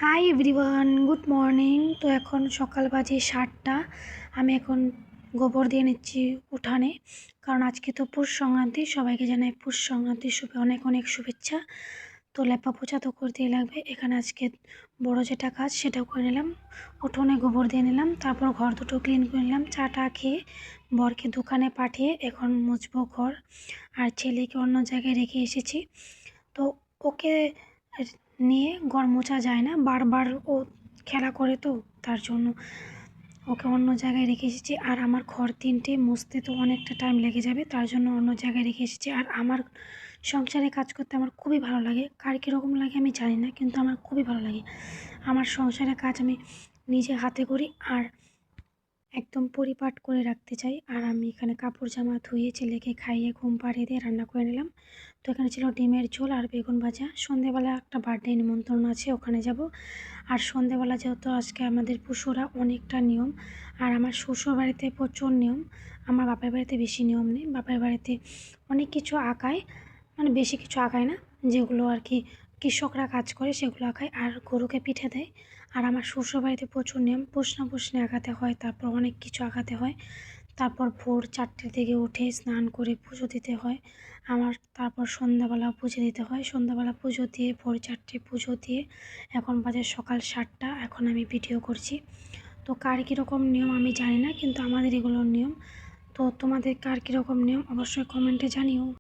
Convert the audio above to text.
Hi everyone, good morning. তো এখন সকাল বাজে 7টা। আমি এখন গোবর দিয়ে নিচ্ছি উঠানে, কারণ আজকে তো পৌষ সংক্রান্তি। সবাইকে জানাই পৌষ সংক্রান্তির অনেক অনেক শুভেচ্ছা। তো লেপা পোছা তো করতেই লাগবে। এখানে আজকে বড় যেটা কাজ সেটাও করে নিলাম, উঠোনে গোবর দিয়ে নিলাম, তারপর ঘর দুটো ক্লিন করে নিলাম। চাটা খেয়ে বরকে দোকানে পাঠিয়ে এখন মুছবো ঘর। আর ছেলেকে অন্য জায়গায় রেখে এসেছি, তো ওকে নিয়ে ঘর মোছা যায় না, বারবার ও খেলা করে, তো তার জন্য ওকে অন্য জায়গায় রেখে এসেছি। আর আমার ঘর 3টে মুছতে তো অনেকটা টাইম লেগে যাবে, তার জন্য অন্য জায়গায় রেখে এসেছি। আর আমার সংসারে কাজ করতে আমার খুবই ভালো লাগে। কার কীরকম লাগে আমি জানি না, কিন্তু আমার খুবই ভালো লাগে। আমার সংসারে কাজ আমি নিজে হাতে করি আর একদম পরিপাট করে রাখতে চাই। আর আমি এখানে কাপড় জামা ধুয়ে ছেলেকে খাইয়ে ঘুম পাড়িয়ে দিয়ে রান্না করে নিলাম। তো এখানে ছিল ডিমের ঝোল আর বেগুন ভাজা। সন্ধেবেলা একটা বার্থডে নিমন্ত্রণ আছে, ওখানে যাব। আর সন্ধেবেলা যেহেতু আজকে আমাদের পশুরা অনেকটা নিয়ম, আর আমার শ্বশুর বাড়িতে প্রচুর নিয়ম। আমার বাপের বাড়িতে বেশি নিয়ম নেই। বাপের বাড়িতে অনেক কিছু আঁকায়, মানে বেশি কিছু আঁকায় না, যেগুলো আর কি কৃষকরা কাজ করে সেগুলো আঁকায়, আর গরুকে পিঠে দেয়। আর আমার শ্বশুরবাড়িতে প্রচুর নিয়ম, প্রশ্ন আঁকাতে হয়, তারপর অনেক কিছু আঁকাতে হয়। তারপর ভোর 4টে থেকে উঠে স্নান করে পুজো দিতে হয় আমার। তারপর সন্ধ্যাবেলা পুজো দিতে হয়। সন্ধ্যাবেলা পুজো দিয়ে ভোর 4টে পুজো দিয়ে এখন বাজে সকাল 7টা। এখন আমি ভিডিও করছি। তো কার কীরকম নিয়ম আমি জানি না, কিন্তু আমাদের এগুলোর নিয়ম। তো তোমাদের কার কীরকম নিয়ম অবশ্যই কমেন্টে জানিও।